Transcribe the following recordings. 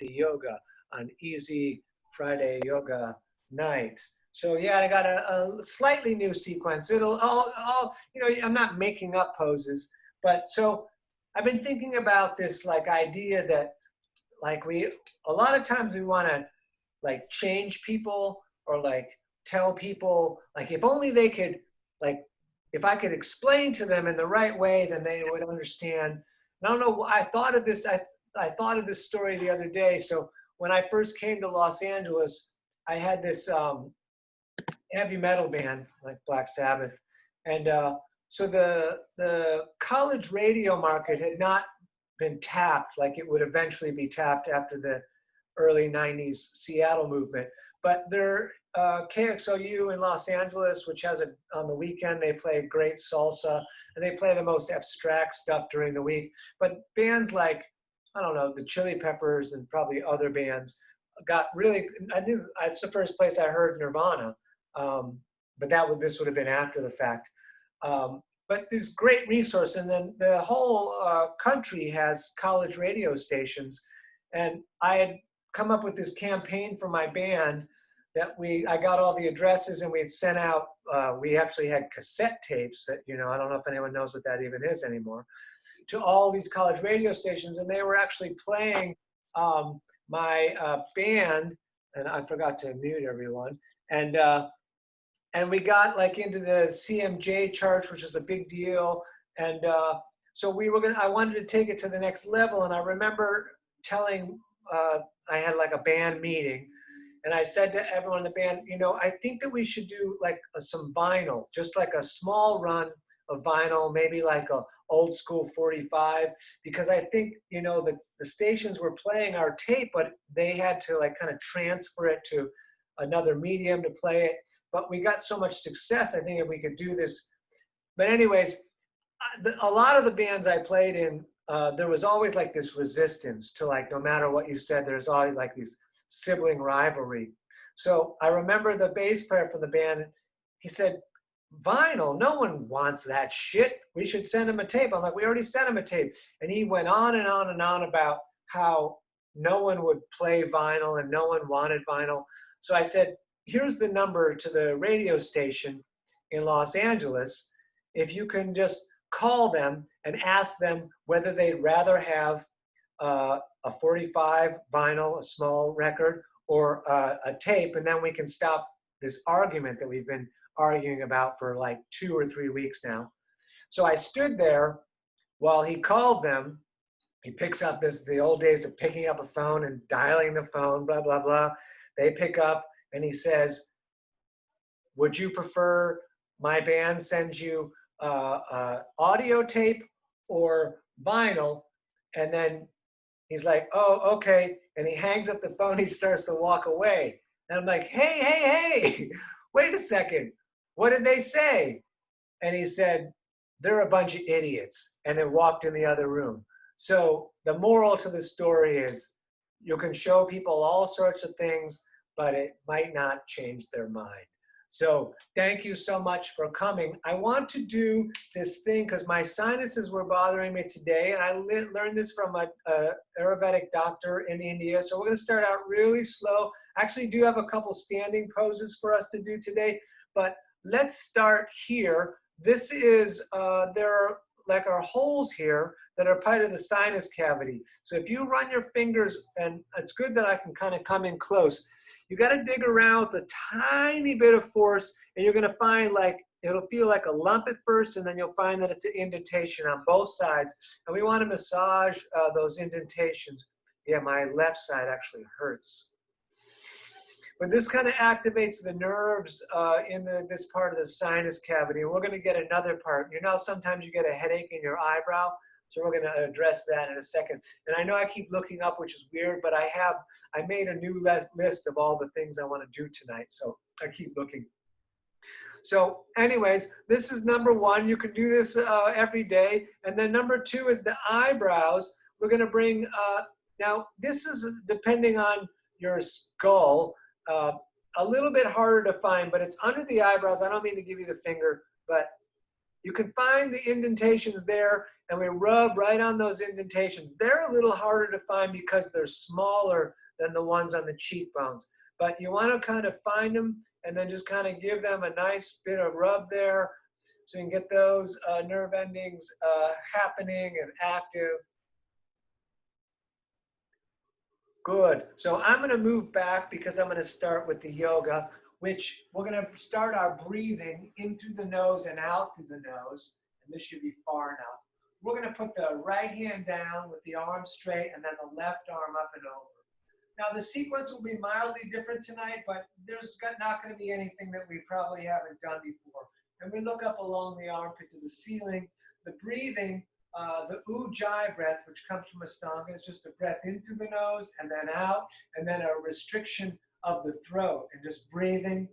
the yoga on Easy Friday Yoga Night. So yeah, I got a slightly new sequence. It'll all, you know, I'm not making up poses, but so I've been thinking about this like idea that like a lot of times we want to like change people or like tell people like if only they could like if I could explain to them in the right way, then they would understand. And I don't know. I thought of this. I thought of this story the other day. So when I first came to Los Angeles, I had this heavy metal band like Black Sabbath, and so the college radio market had not been tapped like it would eventually be tapped after the early 90s Seattle movement. But their KXOU in Los Angeles, which has on the weekend, they play great salsa and they play the most abstract stuff during the week. But bands like, I don't know, the Chili Peppers and probably other bands got really, I knew that's the first place I heard Nirvana. But this would have been after the fact. But this great resource, and then the whole country has college radio stations. And I had come up with this campaign for my band that I got all the addresses and we had sent out, we actually had cassette tapes that, you know, I don't know if anyone knows what that even is anymore, to all these college radio stations. And they were actually playing my band, and I forgot to mute everyone. And we got like into the CMJ charts, which is a big deal. And so I wanted to take it to the next level. And I remember telling, I had like a band meeting and I said to everyone in the band, you know, I think that we should do like some vinyl, just like a small run of vinyl, maybe like a old school 45, because I think, you know, the stations were playing our tape, but they had to like kind of transfer it to another medium to play it. But we got so much success, I think if we could do this. But anyways, a lot of the bands I played in, there was always like this resistance to like, no matter what you said, there's always like these sibling rivalry. So I remember the bass player from the band, he said, vinyl, no one wants that shit. We should send him a tape. I'm like, we already sent him a tape. And he went on and on and on about how no one would play vinyl and no one wanted vinyl. So I said, here's the number to the radio station in Los Angeles. If you can just call them and ask them whether they'd rather have a 45 vinyl, a small record, or a tape, and then we can stop this argument that we've been arguing about for like 2 or 3 weeks now. So I stood there while he called them. He picks up the old days of picking up a phone and dialing the phone, blah, blah, blah. They pick up and he says, would you prefer my band send you audio tape or vinyl? And then he's like, oh, okay. And he hangs up the phone. He starts to walk away. And I'm like, hey, wait a second. What did they say? And he said, they're a bunch of idiots. And then walked in the other room. So the moral to the story is you can show people all sorts of things, but it might not change their mind. So thank you so much for coming. I want to do this thing because my sinuses were bothering me today, and I learned this from a Ayurvedic doctor in India. So we're going to start out really slow. Actually, do have a couple standing poses for us to do today, but let's start here. This is, there are like our holes here that are part of the sinus cavity. So if you run your fingers, and it's good that I can kind of come in close, you got to dig around with a tiny bit of force, and you're going to find like, it'll feel like a lump at first, and then you'll find that it's an indentation on both sides. And we want to massage those indentations. Yeah, my left side actually hurts. But this kind of activates the nerves in this part of the sinus cavity. And we're going to get another part. You know, sometimes you get a headache in your eyebrow. So we're going to address that in a second. And I know I keep looking up, which is weird, but I made a new list of all the things I want to do tonight. So I keep looking. So anyways, this is number one. You can do this every day. And then number two is the eyebrows. We're going to bring, now this is depending on your skull, a little bit harder to find, but it's under the eyebrows. I don't mean to give you the finger, but You can find the indentations there, and we rub right on those indentations. They're a little harder to find because they're smaller than the ones on the cheekbones. But you want to kind of find them and then just kind of give them a nice bit of rub there so you can get those nerve endings happening and active. Good. So I'm going to move back because I'm going to start with the yoga, which we're going to start our breathing in through the nose and out through the nose. And this should be far enough. We're going to put the right hand down with the arm straight and then the left arm up and over. Now the sequence will be mildly different tonight, but there's not going to be anything that we probably haven't done before. And we look up along the armpit to the ceiling. The breathing, the ujjayi breath, which comes from Ashtanga, is just a breath in through the nose and then out, and then a restriction of the throat, and just breathing.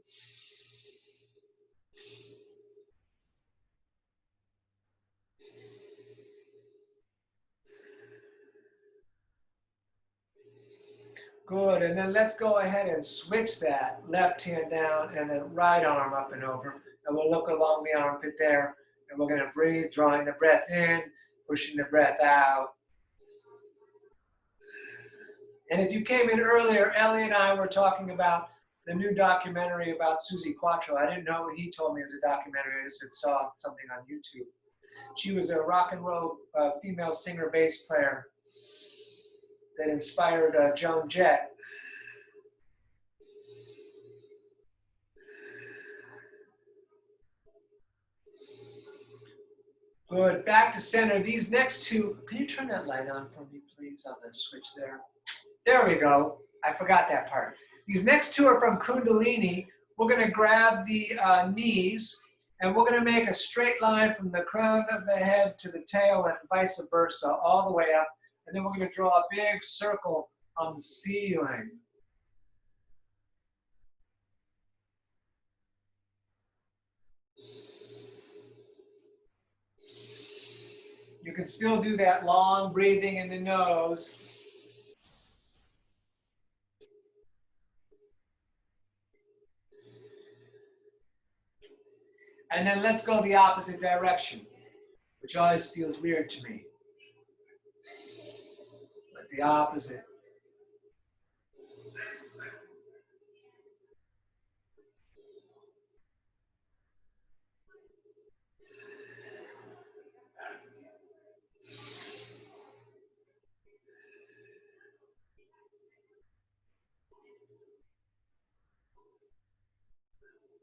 Good, and then let's go ahead and switch that left hand down and then right arm up and over. And we'll look along the armpit there, and we're gonna breathe, drawing the breath in, pushing the breath out. And if you came in earlier, Ellie and I were talking about the new documentary about Susie Quattro. I didn't know what he told me as a documentary. I just saw something on YouTube. She was a rock and roll female singer bass player that inspired Joan Jett. Good, back to center. These next two, can you turn that light on for me, please, on the switch there? There we go. I forgot that part. These next two are from Kundalini. We're going to grab the knees, and we're going to make a straight line from the crown of the head to the tail and vice versa, all the way up. And then we're going to draw a big circle on the ceiling. You can still do that long breathing in the nose. And then let's go the opposite direction, which always feels weird to me. But the opposite.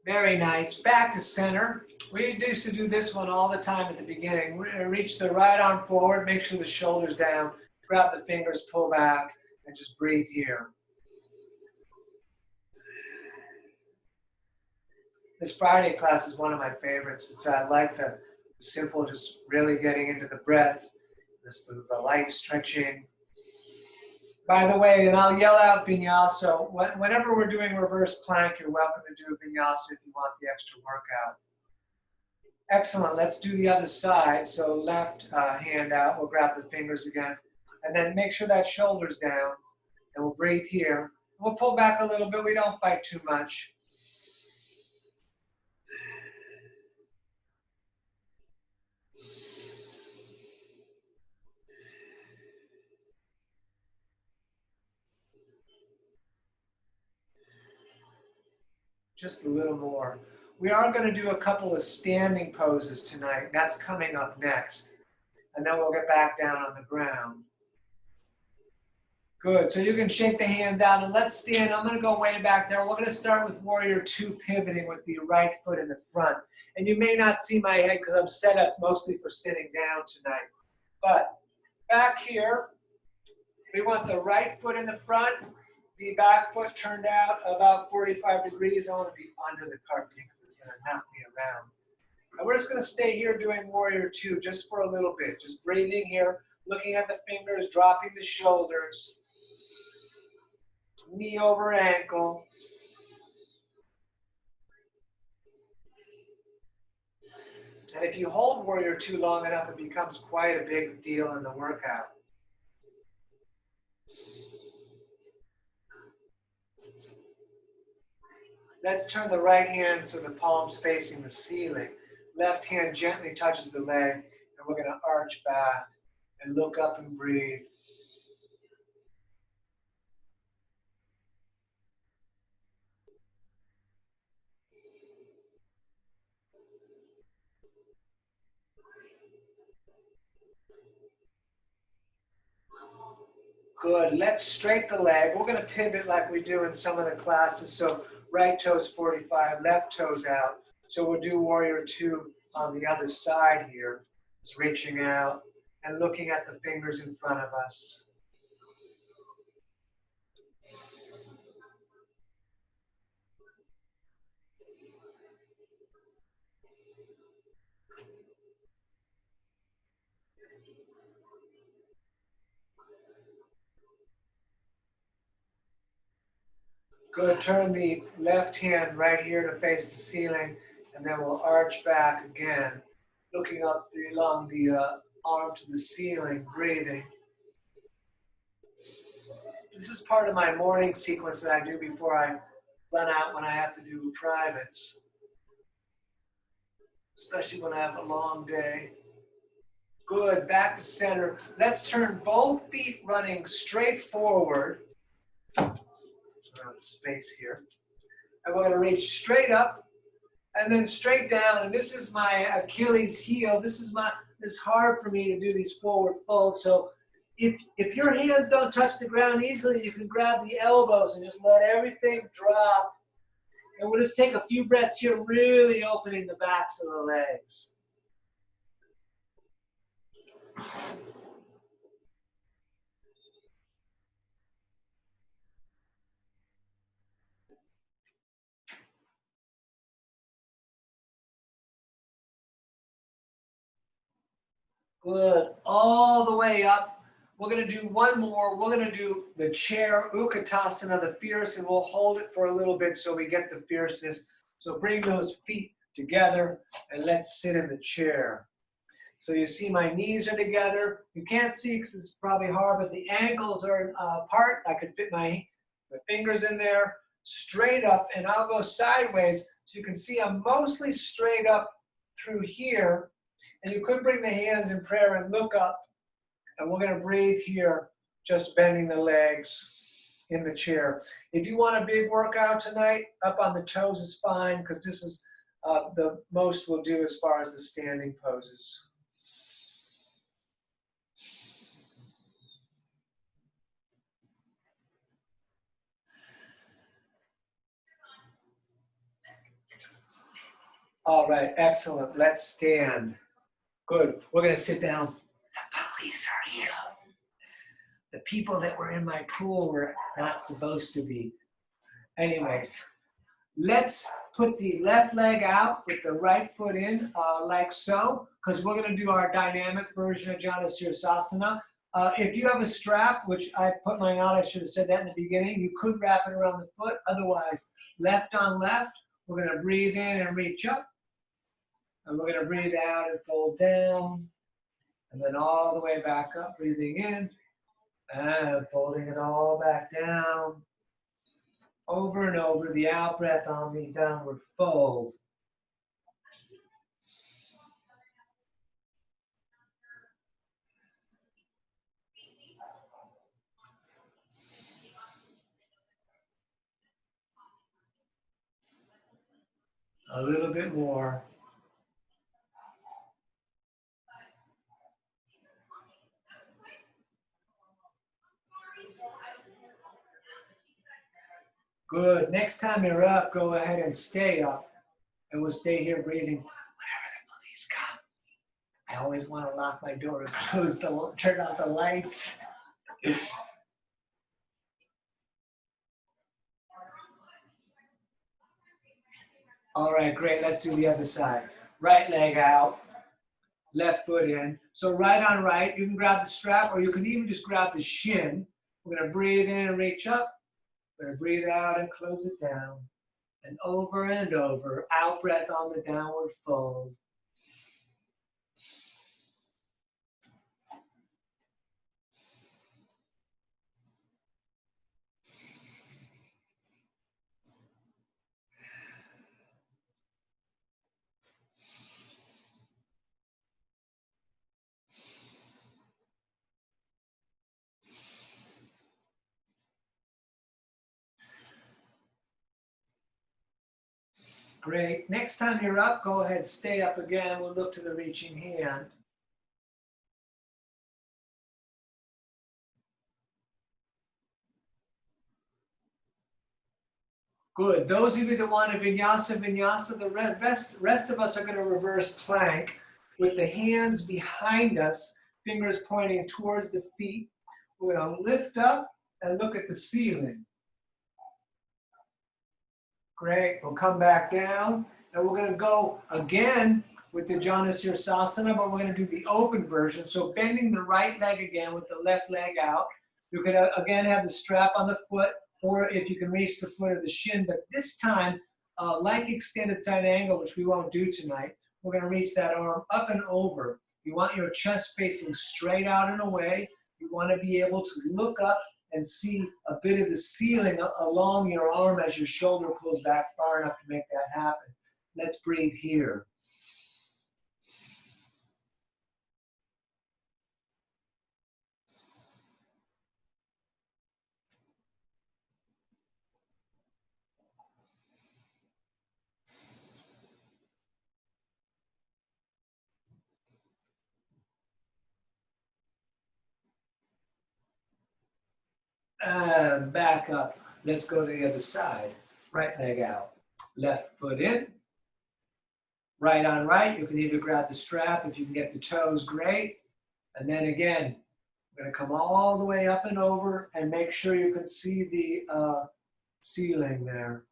Very nice. Back to center. We used to do this one all the time at the beginning. We're going to reach the right arm forward, make sure the shoulder's down, grab the fingers, pull back, and just breathe here. This Friday class is one of my favorites. I like the simple, just really getting into the breath, the light stretching. By the way, and I'll yell out vinyasa. Whenever we're doing reverse plank, you're welcome to do vinyasa if you want the extra workout. Excellent. Let's do the other side. So left hand out. We'll grab the fingers again. And then make sure that shoulder's down. And we'll breathe here. We'll pull back a little bit. We don't fight too much. Just a little more. We are going to do a couple of standing poses tonight. That's coming up next. And then we'll get back down on the ground. Good. So you can shake the hands out and let's stand. I'm going to go way back there. We're going to start with Warrior Two, pivoting with the right foot in the front. And you may not see my head because I'm set up mostly for sitting down tonight. But back here, we want the right foot in the front, the back foot turned out about 45 degrees. I want to be under the carpet because it's going to knock me around. And we're just going to stay here doing Warrior Two just for a little bit. Just breathing here, looking at the fingers, dropping the shoulders. Knee over ankle. And if you hold Warrior Two long enough, it becomes quite a big deal in the workout. Let's turn the right hand so the palm's facing the ceiling. Left hand gently touches the leg, and we're going to arch back and look up and breathe. Good. Let's straighten the leg. We're going to pivot like we do in some of the classes. So right toes 45, left toes out. So we'll do warrior two on the other side here. Just reaching out and looking at the fingers in front of us. Good. Turn the left hand right here to face the ceiling, and then we'll arch back again, looking up along the arm to the ceiling, breathing. This is part of my morning sequence that I do before I run out when I have to do privates, especially when I have a long day. Good. Back to center. Let's turn both feet running straight forward. Space here. And we're going to reach straight up and then straight down. And this is my Achilles heel. It's hard for me to do these forward folds. So if your hands don't touch the ground easily, you can grab the elbows and just let everything drop. And we'll just take a few breaths here, really opening the backs of the legs. Good. All the way up. We're going to do one more. We're going to do the chair Utkatasana, the fierce, and we'll hold it for a little bit so we get the fierceness. So bring those feet together and let's sit in the chair. So you see my knees are together. You can't see because it's probably hard, but the ankles are apart. I could fit my fingers in there, straight up, and I'll go sideways. So you can see I'm mostly straight up through here. And you could bring the hands in prayer and look up. And we're going to breathe here, just bending the legs in the chair. If you want a big workout tonight, up on the toes is fine, because this is the most we'll do as far as the standing poses. All right, excellent. Let's stand. Good. We're going to sit down. The police are here. The people that were in my pool were not supposed to be. Anyways, let's put the left leg out with the right foot in, like so, because we're going to do our dynamic version of Janu Sirsasana. If you have a strap, which I put mine on, I should have said that in the beginning, you could wrap it around the foot. Otherwise, left on left, we're going to breathe in and reach up. And we're going to breathe out and fold down. And then all the way back up, breathing in. And folding it all back down. Over and over, the out breath on the downward fold. A little bit more. Good. Next time you're up, go ahead and stay up. And we'll stay here breathing whenever the police come. I always want to lock my door and turn out the lights. All right, great. Let's do the other side. Right leg out, left foot in. So right on right, you can grab the strap, or you can even just grab the shin. We're going to breathe in and reach up. We're going to breathe out and close it down. And over, out breath on the downward fold. Great. Next time you're up, go ahead, stay up again. We'll look to the reaching hand. Good. Those of you that want to vinyasa, vinyasa. The rest of us are going to reverse plank with the hands behind us, fingers pointing towards the feet. We're going to lift up and look at the ceiling. Great. We'll come back down. And we're going to go again with the Janasirsasana, but we're going to do the open version. So bending the right leg again with the left leg out. You could again have the strap on the foot, or if you can reach the foot or the shin. But this time, like extended side angle, which we won't do tonight, we're going to reach that arm up and over. You want your chest facing straight out and away. You want to be able to look up and see a bit of the ceiling along your arm as your shoulder pulls back far enough to make that happen. Let's breathe here. And back up. Let's go to the other side. Right leg out. Left foot in. Right on right. You can either grab the strap. If you can get the toes, great. And then again, we're going to come all the way up and over and make sure you can see the ceiling there.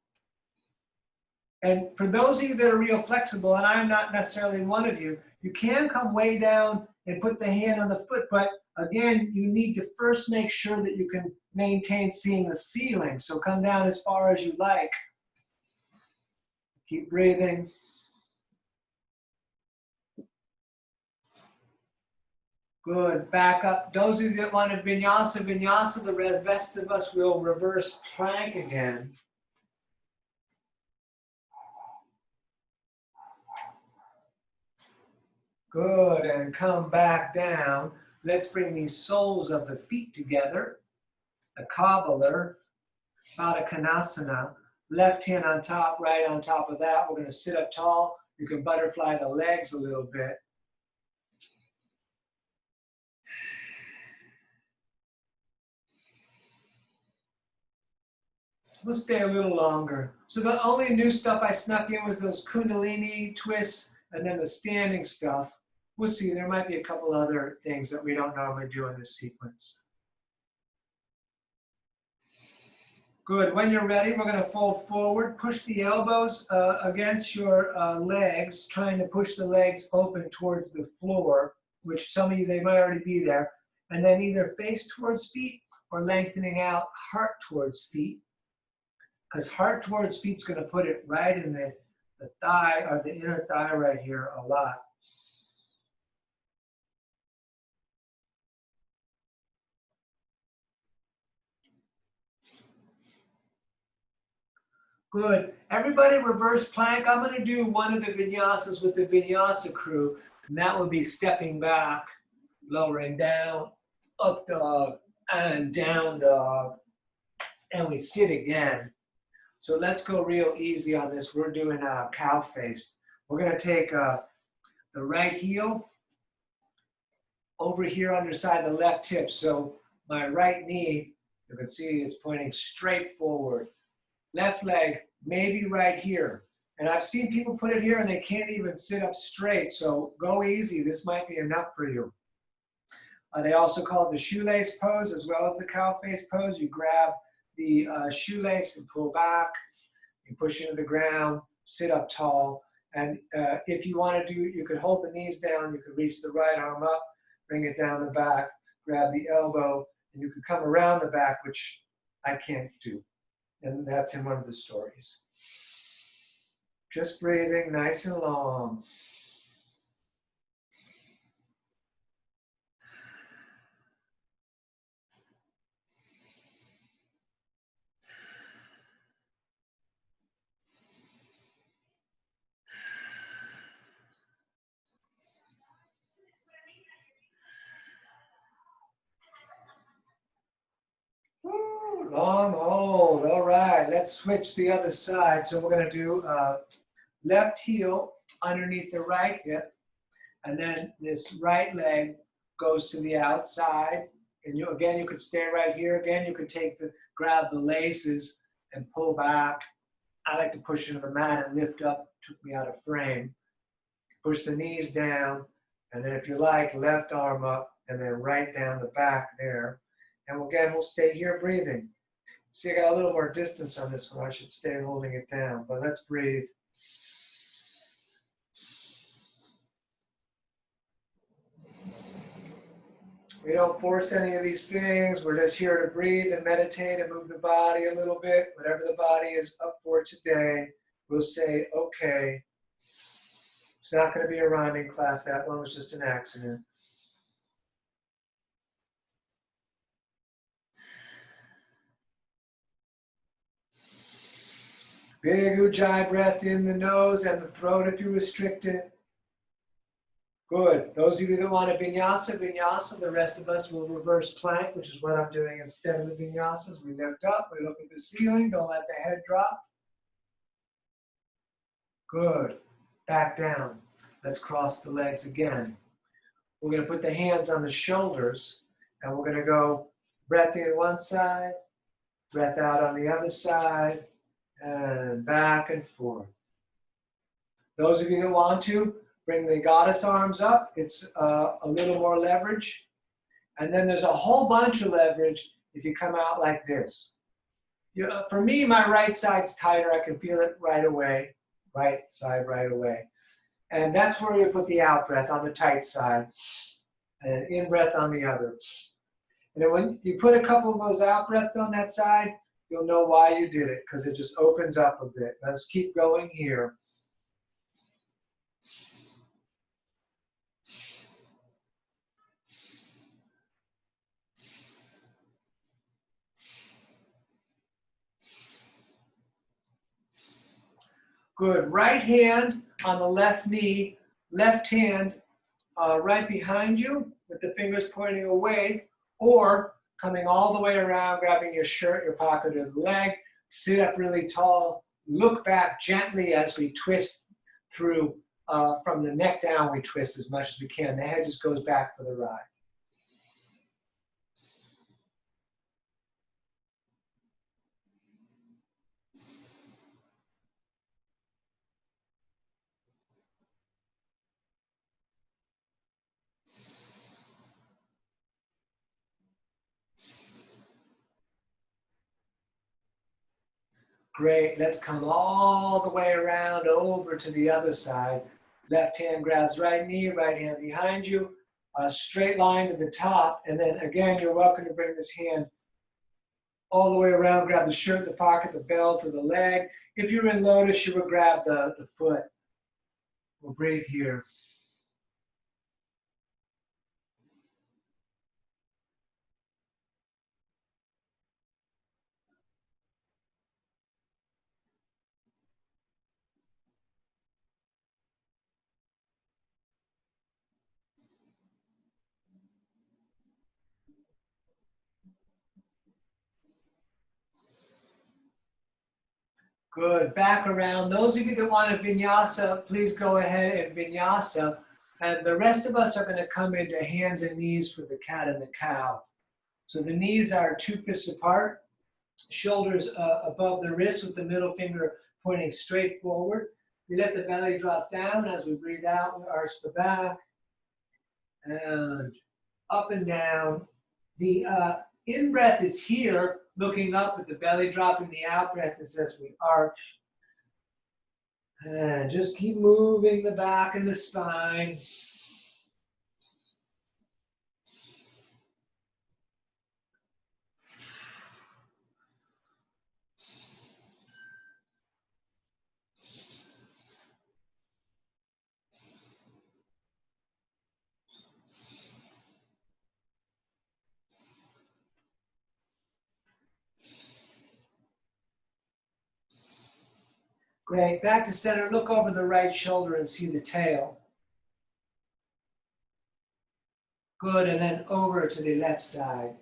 And for those of you that are real flexible, and I'm not necessarily one of you, you can come way down and put the hand on the foot, but again, you need to first make sure that you can maintain seeing the ceiling. So come down as far as you like. Keep breathing. Good. Back up. Those of you that want to vinyasa, vinyasa, the rest of us will reverse plank again. Good. And come back down. Let's bring these soles of the feet together. A cobbler, Baddha Konasana. Left hand on top, right on top of that. We're going to sit up tall. You can butterfly the legs a little bit. We'll stay a little longer. So the only new stuff I snuck in was those Kundalini twists and then the standing stuff. We'll see. There might be a couple other things that we don't normally do in this sequence. Good. When you're ready, we're going to fold forward. Push the elbows against your legs, trying to push the legs open towards the floor, which some of you, they might already be there. And then either face towards feet or lengthening out heart towards feet. Because heart towards feet is going to put it right in the thigh, or the inner thigh right here a lot. Good. Everybody reverse plank. I'm going to do one of the vinyasas with the vinyasa crew, and that would be stepping back, lowering down, up dog, and down dog, and we sit again. So let's go real easy on this. We're doing a cow face. We're going to take the right heel over here underside the left hip. So my right knee, you can see is pointing straight forward. Left leg, maybe right here. And I've seen people put it here and they can't even sit up straight. So go easy. This might be enough for you. They also call it the shoelace pose as well as the cow face pose. You grab the shoelace and pull back. You push into the ground, sit up tall. And if you want to do, you could hold the knees down. You could reach the right arm up, bring it down the back, grab the elbow, and you could come around the back, which I can't do. And that's in one of the stories. Just breathing nice and long. Woo, long hold. All right, let's switch the other side. So we're going to do left heel underneath the right hip, and then this right leg goes to the outside. And you could stay right here. Again, you could grab the laces and pull back. I like to push into the mat and lift up, took me out of frame. Push the knees down, and then if you like, left arm up, and then right down the back there. And again, we'll stay here breathing. See, I got a little more distance on this one. I should stay holding it down, but let's breathe. We don't force any of these things. We're just here to breathe and meditate and move the body a little bit. Whatever the body is up for today, we'll say, okay. It's not going to be a rhyming class. That one was just an accident. Big Ujjayi breath in the nose and the throat if you restrict it. Good. Those of you that want a vinyasa, vinyasa. The rest of us will reverse plank, which is what I'm doing instead of the vinyasas. We lift up, we look at the ceiling, don't let the head drop. Good. Back down. Let's cross the legs again. We're going to put the hands on the shoulders, and we're going to go breath in one side, breath out on the other side, and back and forth. Those of you that want to, bring the goddess arms up. It's a little more leverage. And then there's a whole bunch of leverage if you come out like this. For me, my right side's tighter. I can feel it right away. Right side right away. And that's where you put the out breath on the tight side. And in breath on the other. And then when you put a couple of those out breaths on that side, you'll know why you did it, because it just opens up a bit. Let's keep going here. Good. Right hand on the left knee, left hand right behind you with the fingers pointing away, or coming all the way around, grabbing your shirt, your pocket, or the leg. Sit up really tall. Look back gently as we twist through. From the neck down, we twist as much as we can. The head just goes back for the ride. Great. Let's come all the way around over to the other side. Left hand grabs right knee, right hand behind you. A straight line to the top. And then again, you're welcome to bring this hand all the way around. Grab the shirt, the pocket, the belt, or the leg. If you're in lotus, you would grab the foot. We'll breathe here. Good. Back around. Those of you that want a vinyasa, please go ahead and vinyasa. And the rest of us are going to come into hands and knees for the cat and the cow. So the knees are 2 fists apart, shoulders above the wrist with the middle finger pointing straight forward. We let the belly drop down as we breathe out. We arch the back and up and down. The in-breath is here, looking up with the belly dropping. The out-breath is as we arch. And just keep moving the back and the spine. Great. Back to center. Look over the right shoulder and see the tail. Good. And then over to the left side.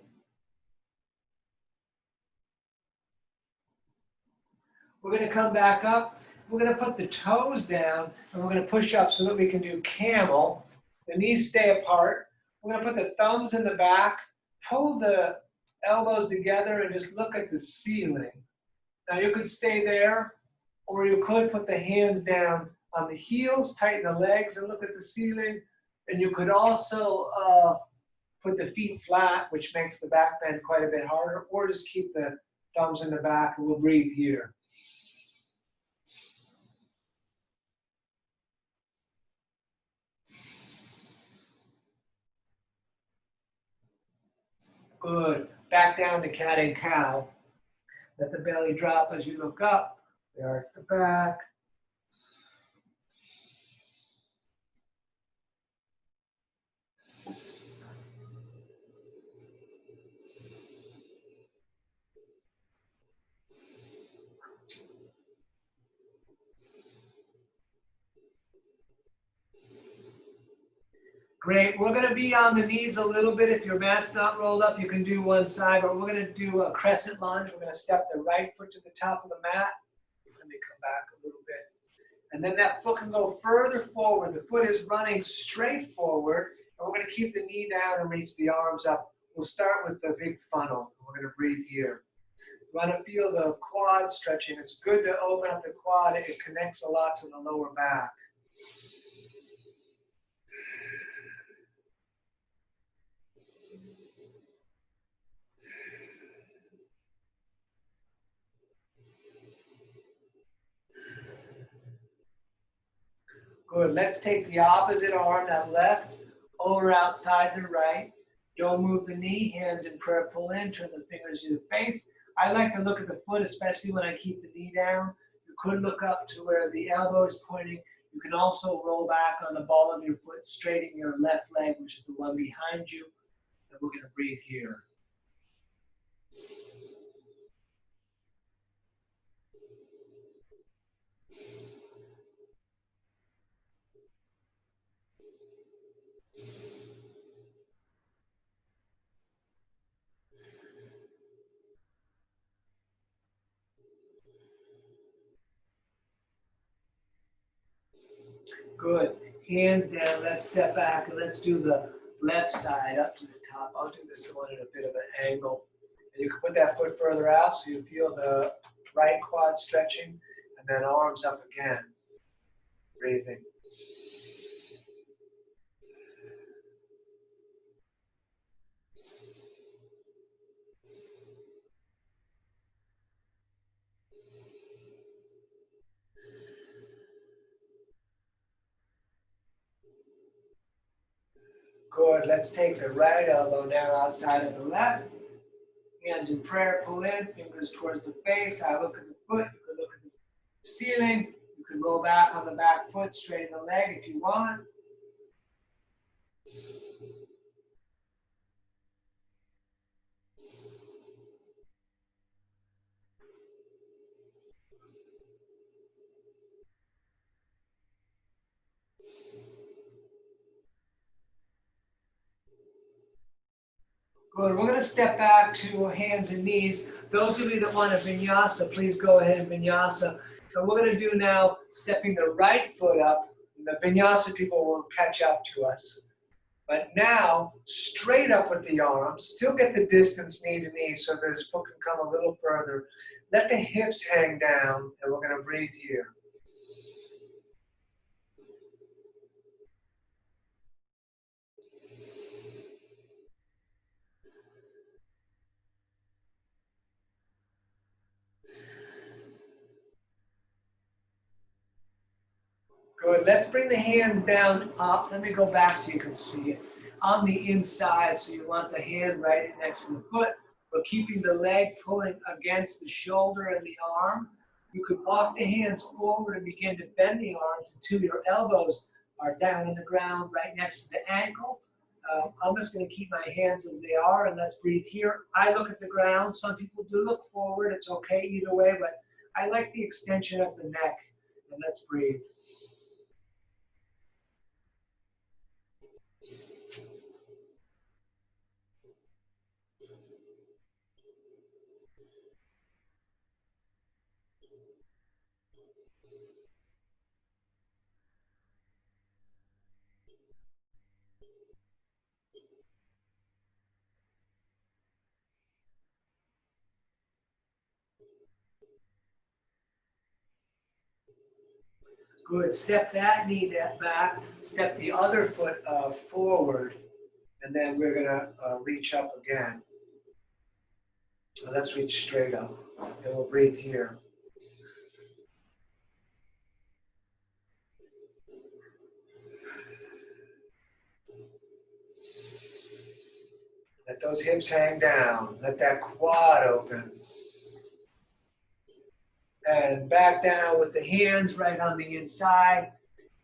We're going to come back up. we're going to put the toes down and we're going to push up so that we can do camel. The knees stay apart. We're going to put the thumbs in the back, pull the elbows together and just look at the ceiling. Now you could stay there, or you could put the hands down on the heels, tighten the legs and look at the ceiling. And you could also put the feet flat, which makes the back bend quite a bit harder, or just keep the thumbs in the back and we'll breathe here. Good. Back down to cat and cow. Let the belly drop as you look up. The arch the back. Great. We're going to be on the knees a little bit. If your mat's not rolled up, you can do one side, but we're going to do a crescent lunge. We're going to step the right foot to the top of the mat. Let me come back a little bit. And then that foot can go further forward. The foot is running straight forward. And we're going to keep the knee down and reach the arms up. We'll start with the big funnel. We're going to breathe here. You want to feel the quad stretching. It's good to open up the quad. It connects a lot to the lower back. Good. Let's take the opposite arm, that left, over outside the right. Don't move the knee, hands in prayer, pull in, turn the fingers to the face. I like to look at the foot, especially when I keep the knee down. You could look up to where the elbow is pointing. You can also roll back on the ball of your foot, straighten your left leg, which is the one behind you. And we're going to breathe here. Good. Hands down. Let's step back and let's do the left side up to the top. I'll do this one at a bit of an angle. And you can put that foot further out so you feel the right quad stretching, and then arms up again. Breathing. Good. Let's take the right elbow now outside of the left. Hands in prayer, pull in, fingers towards the face. I look at the foot. You can look at the ceiling. You can roll back on the back foot, straighten the leg if you want. Good. We're going to step back to hands and knees. Those of you that want a vinyasa, please go ahead and vinyasa. And we're going to do now stepping the right foot up. The vinyasa people will catch up to us. But now, straight up with the arms. Still get the distance knee to knee so this foot can come a little further. Let the hips hang down, and we're going to breathe here. Good. Let's bring the hands down up. Let me go back so you can see it. On the inside, so you want the hand right next to the foot, but keeping the leg pulling against the shoulder and the arm. You could walk the hands forward and begin to bend the arms until your elbows are down on the ground right next to the ankle. I'm just going to keep my hands as they are, and let's breathe here. I look at the ground. Some people do look forward. It's okay either way, but I like the extension of the neck. And let's breathe. Good. Step that knee back. Step the other foot forward. And then we're going to reach up again. So let's reach straight up. And we'll breathe here. Let those hips hang down. Let that quad open. And back down with the hands right on the inside.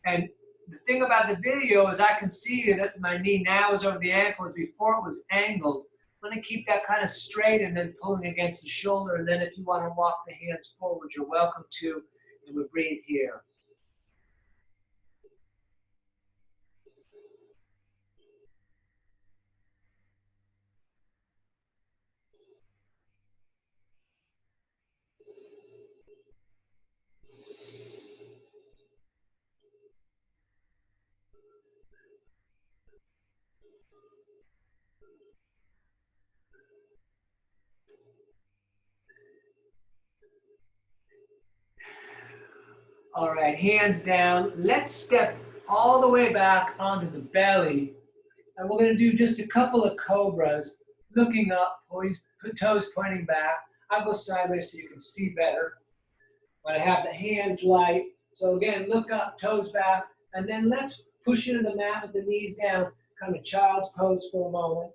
And the thing about the video is I can see that my knee now is over the ankle, as before it was angled. I'm going to keep that kind of straight and then pulling against the shoulder. And then if you want to walk the hands forward, you're welcome to. And we breathe here. All right, hands down. Let's step all the way back onto the belly. And we're going to do just a couple of cobras, looking up, toes pointing back. I'll go sideways so you can see better. I'm going to have the hands light. So again, look up, toes back. And then let's push into the mat with the knees down, kind of child's pose for a moment.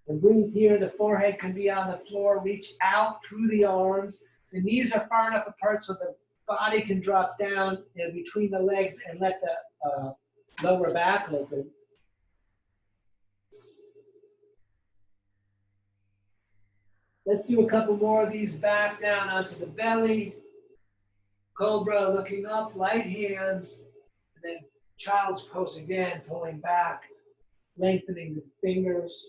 And breathe here. The forehead can be on the floor. Reach out through the arms. The knees are far enough apart so the body can drop down in between the legs and let the lower back open. Let's do a couple more of these back down onto the belly. Cobra looking up, light hands. And then child's pose again, pulling back, lengthening the fingers.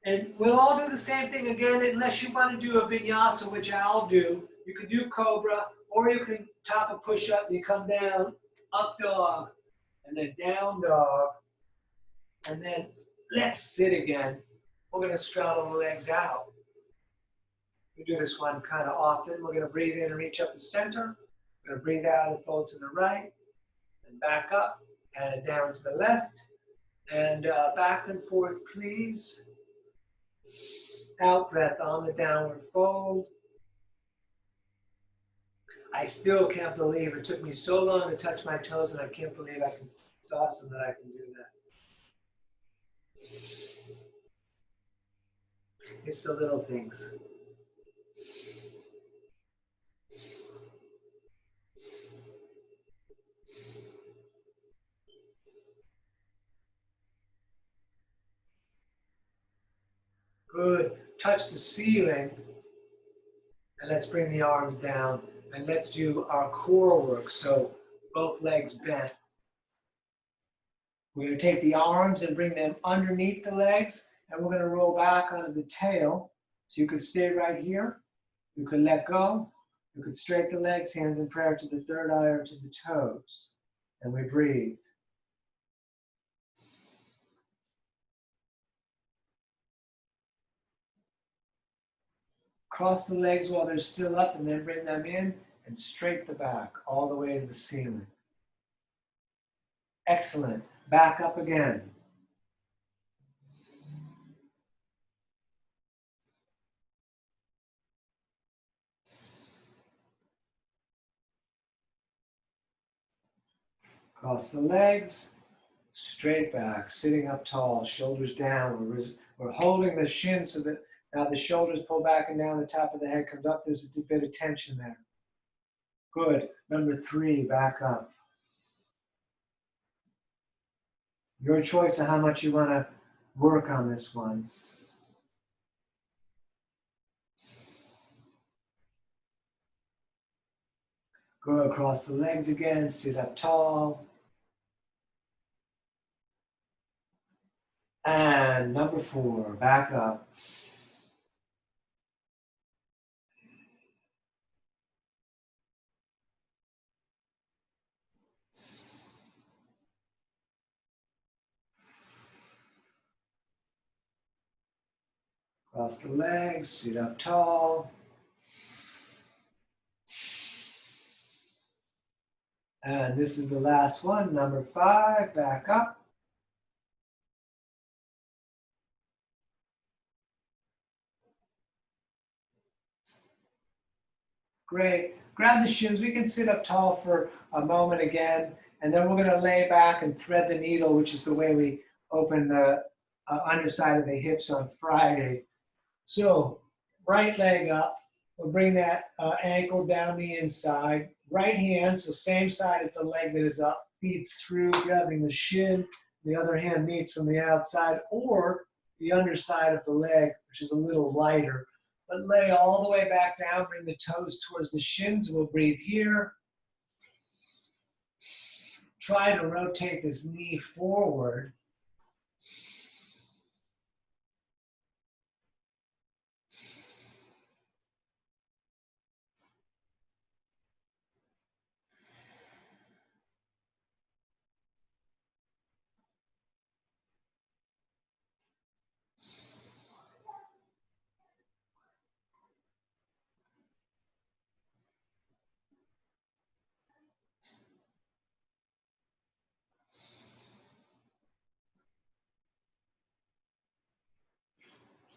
And we'll all do the same thing again, unless you want to do a vinyasa, which I'll do. You can do cobra, or you can top a push-up, you come down, up dog, and then down dog. And then let's sit again. We're going to straddle the legs out. We do this one kind of often. We're going to breathe in and reach up the center. We're going to breathe out and fold to the right, and back up, and down to the left. And back and forth, please. Out breath on the downward fold. I still can't believe it took me so long to touch my toes, and I can't believe it's awesome that I can do that. It's the little things. Good. Touch the ceiling. And let's bring the arms down. And let's do our core work. So both legs bent. We're going to take the arms and bring them underneath the legs. And we're going to roll back onto the tail. So you can stay right here. You can let go. You can straighten the legs, hands in prayer to the third eye or to the toes. And we breathe. Cross the legs while they're still up and then bring them in and straight the back all the way to the ceiling. Excellent. Back up again. Cross the legs, straight back, sitting up tall, shoulders down. We're holding the shin so that now the shoulders pull back and down, the top of the head comes up. There's a bit of tension there. Good. Number 3, back up. Your choice of how much you want to work on this one. Go across the legs again, sit up tall. And number 4, back up. Cross the legs, sit up tall. And this is the last one, number 5, back up. Great. Grab the shins. We can sit up tall for a moment again, and then we're going to lay back and thread the needle, which is the way we open the underside of the hips on Friday. So right leg up. We'll bring that ankle down the inside. Right hand, so same side as the leg that is up, feeds through, grabbing the shin. The other hand meets from the outside or the underside of the leg, which is a little lighter. But lay all the way back down, bring the toes towards the shins. We'll breathe here. Try to rotate this knee forward.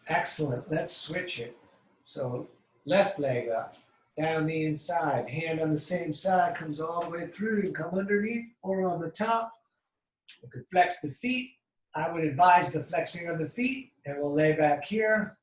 Excellent. Let's switch it. So left leg up, down the inside, hand on the same side, comes all the way through. You can come underneath or on the top. You could flex the feet. I would advise the flexing of the feet, and we'll lay back here.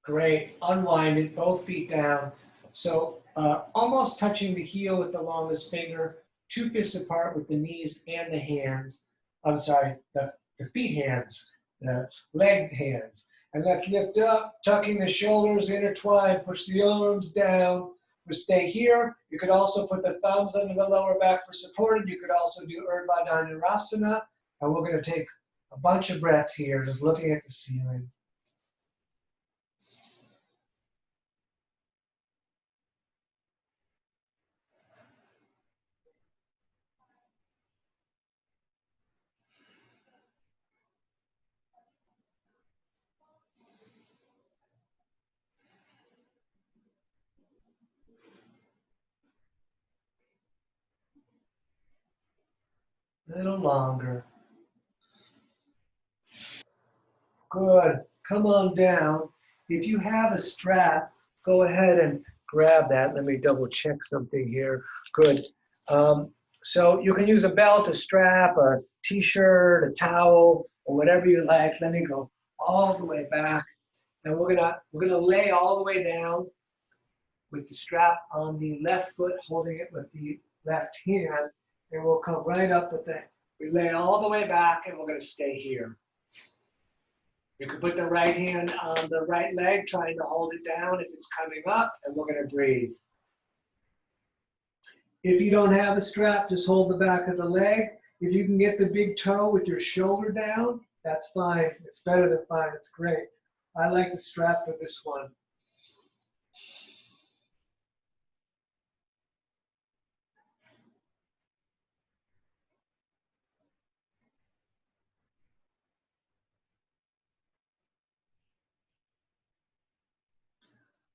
Great. Unwind it, both feet down. So almost touching the heel with the longest finger, 2 fists apart with the knees and the hands. I'm sorry, the feet hands, the leg hands. And let's lift up, tucking the shoulders, intertwine, push the arms down. We stay here. You could also put the thumbs under the lower back for support. You could also do Urdhva Dhanurasana. And we're going to take a bunch of breaths here, just looking at the ceiling. A little longer. Good. Come on down. If you have a strap, go ahead and grab that. Let me double check something here. Good. So you can use a belt, a strap, a t-shirt, a towel, or whatever you like. Let me go all the way back. And we're gonna lay all the way down with the strap on the left foot, holding it with the left hand. And we'll come right up with it. We lay all the way back and we're gonna stay here. You can put the right hand on the right leg, trying to hold it down if it's coming up, and we're going to breathe. If you don't have a strap, just hold the back of the leg. If you can get the big toe with your shoulder down, that's fine. It's better than fine. It's great. I like the strap for this one.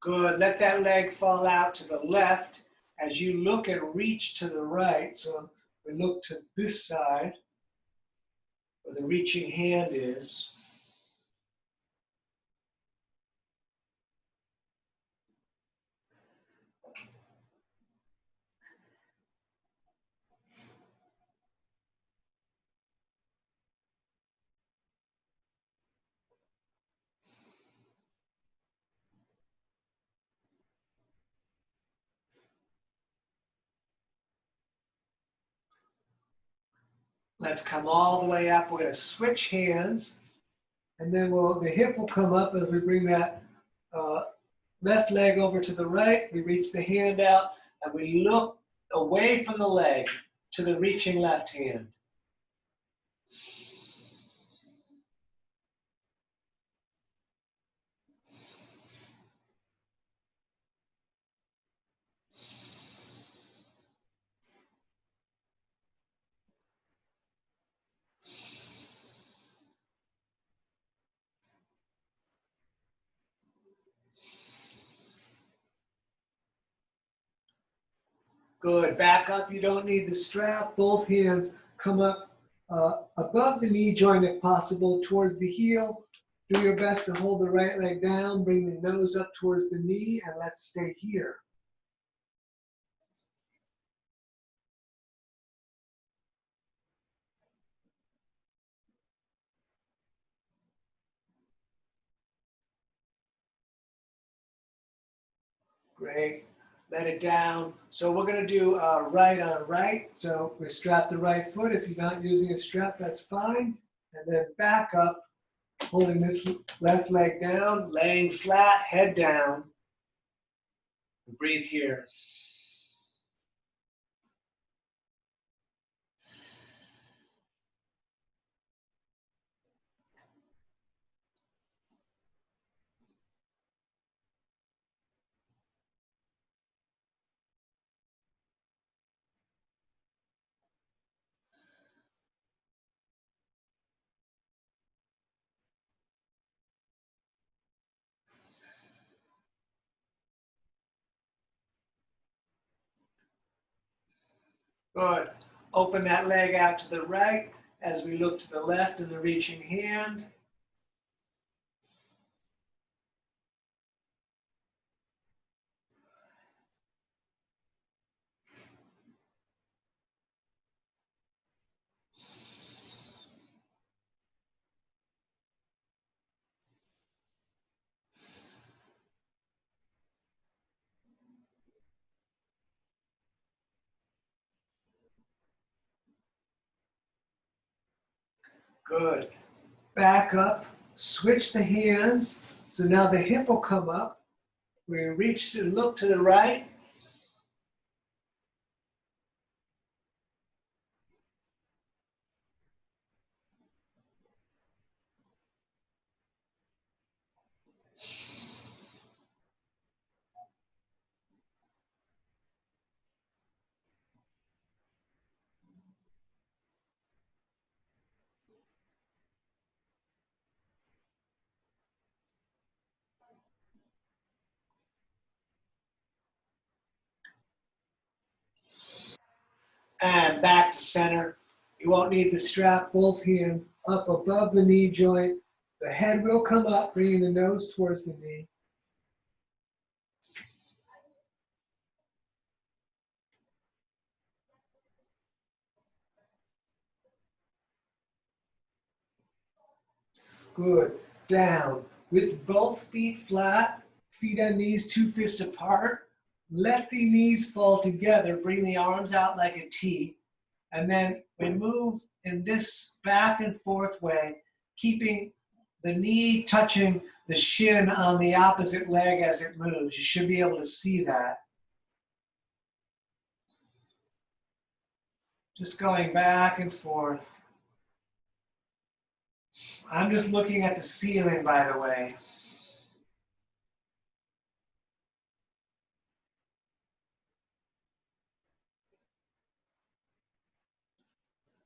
Good. Let that leg fall out to the left as you look and reach to the right. So we look to this side where the reaching hand is. Let's come all the way up. We're going to switch hands. And then the hip will come up as we bring that left leg over to the right. We reach the hand out and we look away from the leg to the reaching left hand. Good. Back up. You don't need the strap. Both hands come up above the knee joint if possible, towards the heel. Do your best to hold the right leg down. Bring the nose up towards the knee, and let's stay here. Great. Let it down. So we're going to do right on right. So we strap the right foot. If you're not using a strap, that's fine. And then back up, holding this left leg down, laying flat, head down. Breathe here. Good. Open that leg out to the right as we look to the left in the reaching hand. Good. Back up, switch the hands. So now the hip will come up. We reach and look to the right. And back to center. You won't need the strap, both hands up above the knee joint. The head will come up, bringing the nose towards the knee. Good. Down. With both feet flat, feet and knees 2 fists apart. Let the knees fall together. Bring the arms out like a T. And then we move in this back and forth way, keeping the knee touching the shin on the opposite leg as it moves. You should be able to see that. Just going back and forth. I'm just looking at the ceiling, by the way.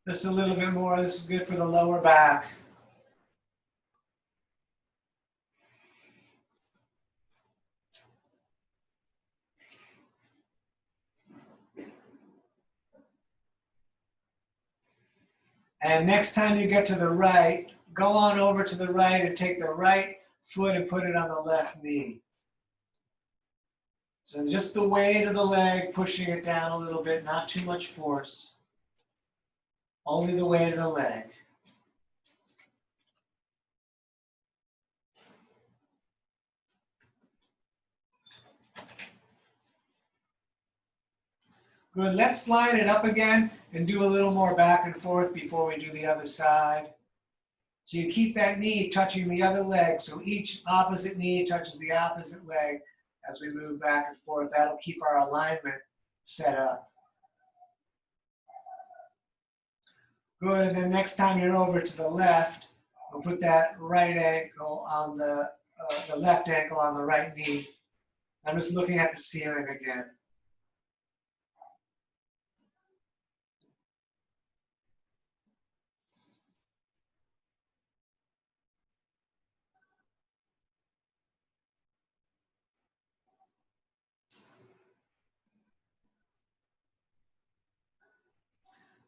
Just a little bit more. This is good for the lower back. And next time you get to the right, go on over to the right and take the right foot and put it on the left knee. So just the weight of the leg, pushing it down a little bit, not too much force. Only the weight of the leg. Good. Let's line it up again and do a little more back and forth before we do the other side. So you keep that knee touching the other leg. So each opposite knee touches the opposite leg as we move back and forth. That'll keep our alignment set up. Good. And then next time you're over to the left, we'll put that right ankle on the left ankle on the right knee. I'm just looking at the ceiling again.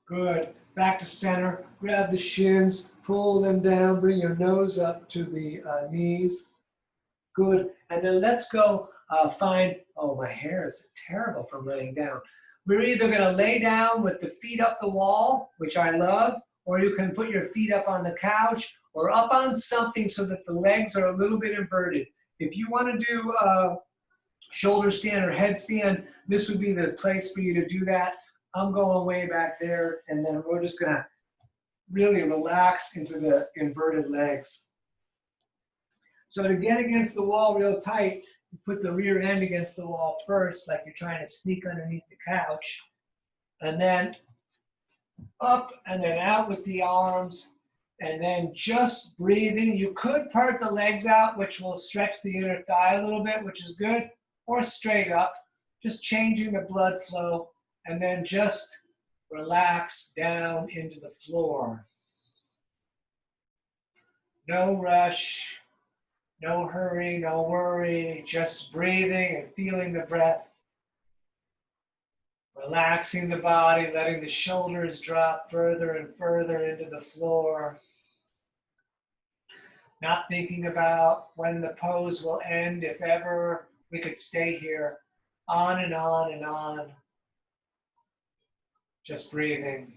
Good. Back to center. Grab the shins, pull them down, bring your nose up to the knees. Good. And then let's go find, oh, my hair is terrible from laying down. We're either going to lay down with the feet up the wall, which I love, or you can put your feet up on the couch or up on something so that the legs are a little bit inverted. If you want to do shoulder stand or headstand, this would be the place for you to do that. I'm going way back there, and then we're just going to really relax into the inverted legs. So to get against the wall real tight, you put the rear end against the wall first, like you're trying to sneak underneath the couch, and then up and then out with the arms, and then just breathing. You could part the legs out, which will stretch the inner thigh a little bit, which is good, or straight up, just changing the blood flow, and then just relax down into the floor. No rush, no hurry, no worry, just breathing and feeling the breath. Relaxing the body, letting the shoulders drop further and further into the floor. Not thinking about when the pose will end, if ever. We could stay here on and on and on. Just breathing.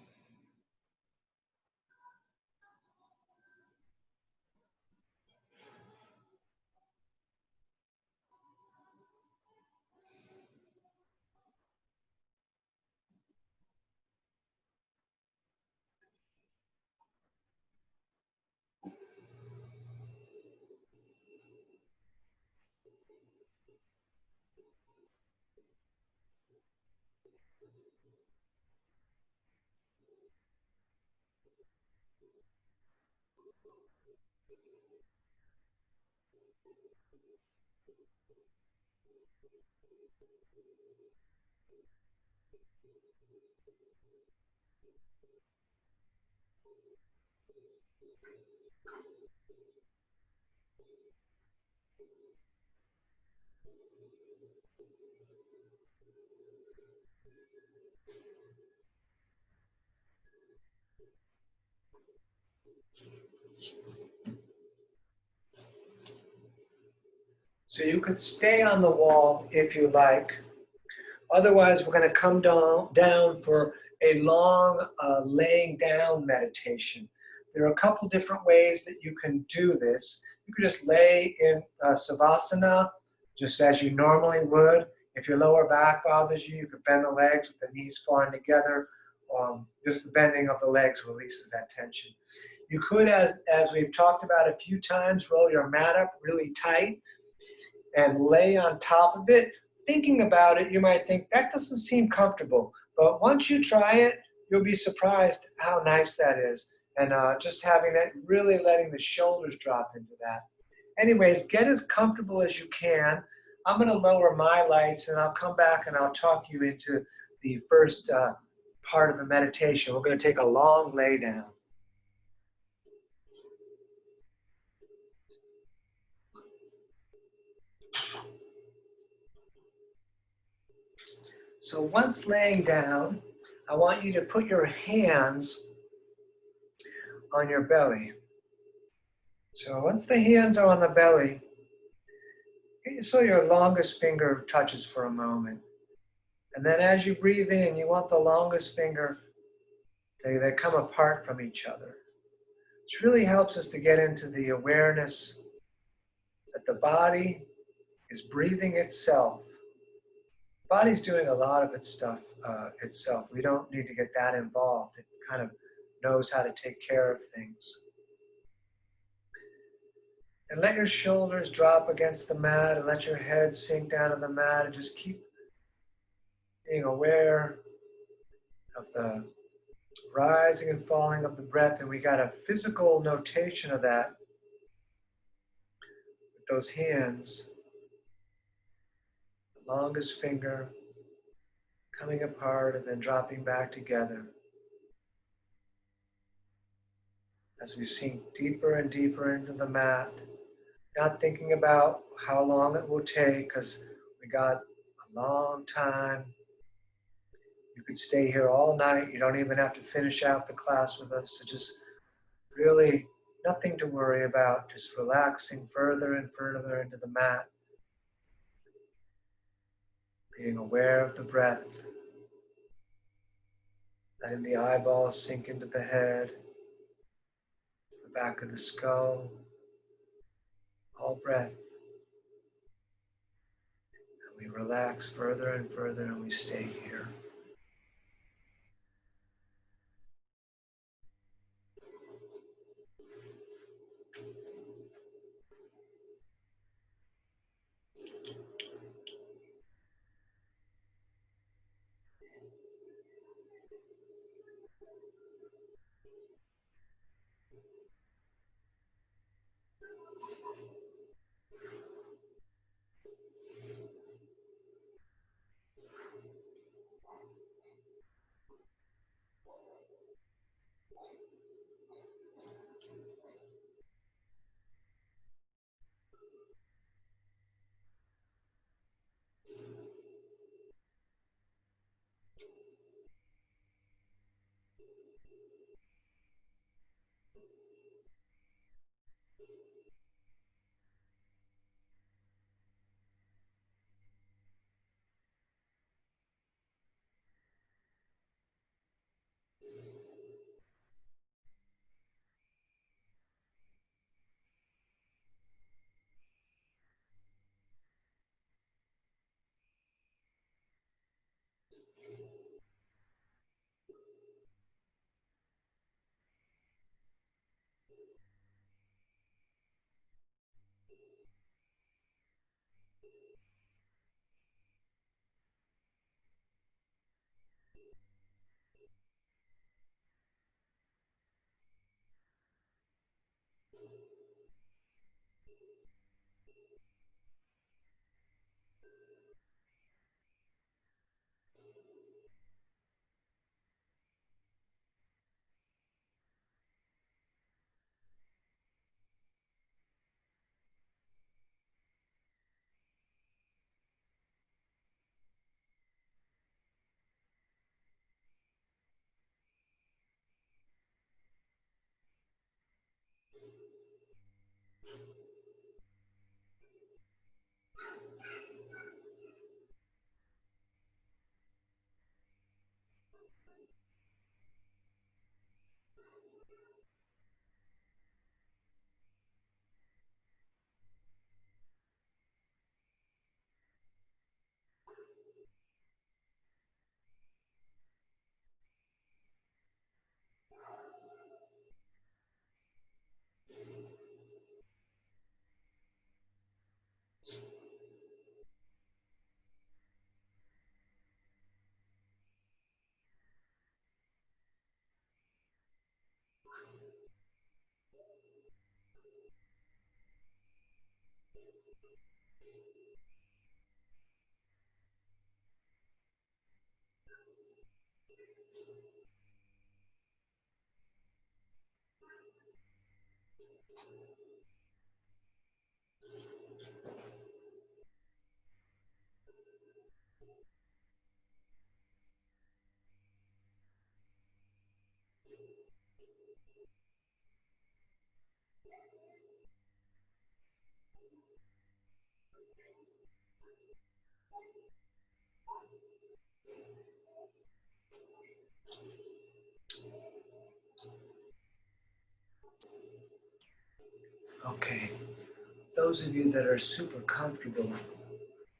So you could stay on the wall if you like. Otherwise, we're going to come down for a long laying down meditation. There are a couple different ways that you can do this. You can just lay in Savasana, just as you normally would. If your lower back bothers you, you could bend the legs with the knees falling together. Just the bending of the legs releases that tension. You could, as we've talked about a few times, roll your mat up really tight and lay on top of it. Thinking about it, you might think, that doesn't seem comfortable. But once you try it, you'll be surprised how nice that is. And just having that, really letting the shoulders drop into that. Anyways, get as comfortable as you can. I'm going to lower my lights, and I'll come back and I'll talk you into the first part of the meditation. We're going to take a long lay down. So once laying down, I want you to put your hands on your belly. So once the hands are on the belly, so your longest finger touches for a moment. And then as you breathe in, you want the longest finger, they come apart from each other. Which really helps us to get into the awareness that the body is breathing itself. The body's doing a lot of its stuff itself. We don't need to get that involved. It kind of knows how to take care of things. And let your shoulders drop against the mat and let your head sink down on the mat and just keep being aware of the rising and falling of the breath. And we got a physical notation of that with those hands. The longest finger coming apart and then dropping back together. As we sink deeper and deeper into the mat, not thinking about how long it will take because we got a long time. You could stay here all night. You don't even have to finish out the class with us. So just really nothing to worry about. Just relaxing further and further into the mat. Being aware of the breath. Letting the eyeballs sink into the head. The back of the skull. All breath. And we relax further and further and we stay here. Okay, those of you that are super comfortable,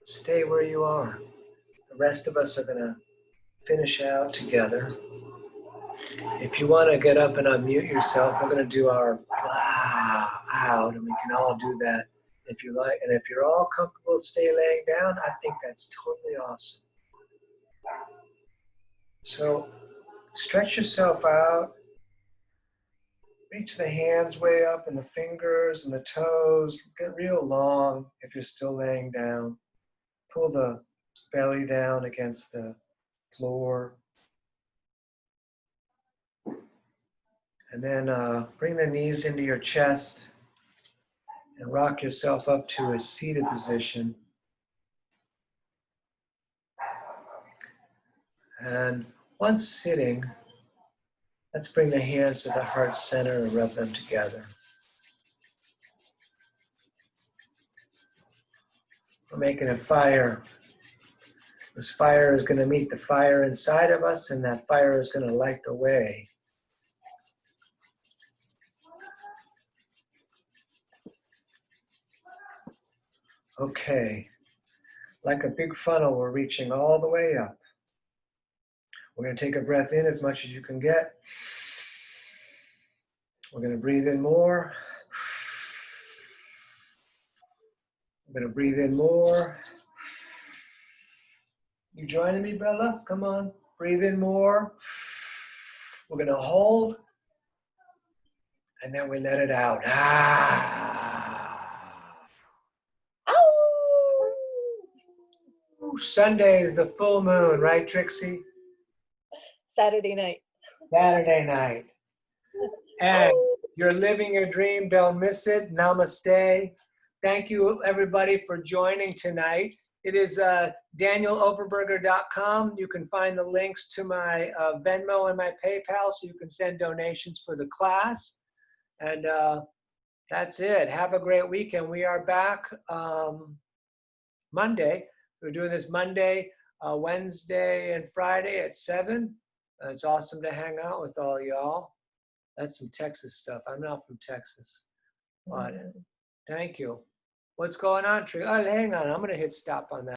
stay where you are. The rest of us are going to finish out together. If you want to get up and unmute yourself, we're going to do our blah out, and we can all do that if you like. And if you're all comfortable, stay laying down. I think that's totally awesome. So stretch yourself out. Reach the hands way up and the fingers and the toes. Get real long if you're still laying down. Pull the belly down against the floor. And then bring the knees into your chest and rock yourself up to a seated position. And once sitting, let's bring the hands to the heart center and rub them together. We're making a fire. This fire is going to meet the fire inside of us, and that fire is going to light the way. Okay. Like a big funnel, we're reaching all the way up. We're going to take a breath in as much as you can get. We're going to breathe in more. We're going to breathe in more. You joining me, Bella? Come on. Breathe in more. We're going to hold. And then we let it out. Sunday is the full moon, right, Trixie? Saturday night. Saturday night. And you're living your dream. Don't miss it. Namaste. Thank you, everybody, for joining tonight. It is danieloverberger.com. You can find the links to my Venmo and my PayPal, so you can send donations for the class. And that's it. Have a great weekend. We are back Monday. We're doing this Monday, Wednesday, and Friday at 7. It's awesome to hang out with all y'all. That's some Texas stuff. I'm not from Texas. But thank you. What's going on, Tree? Oh, hang on. I'm going to hit stop on that.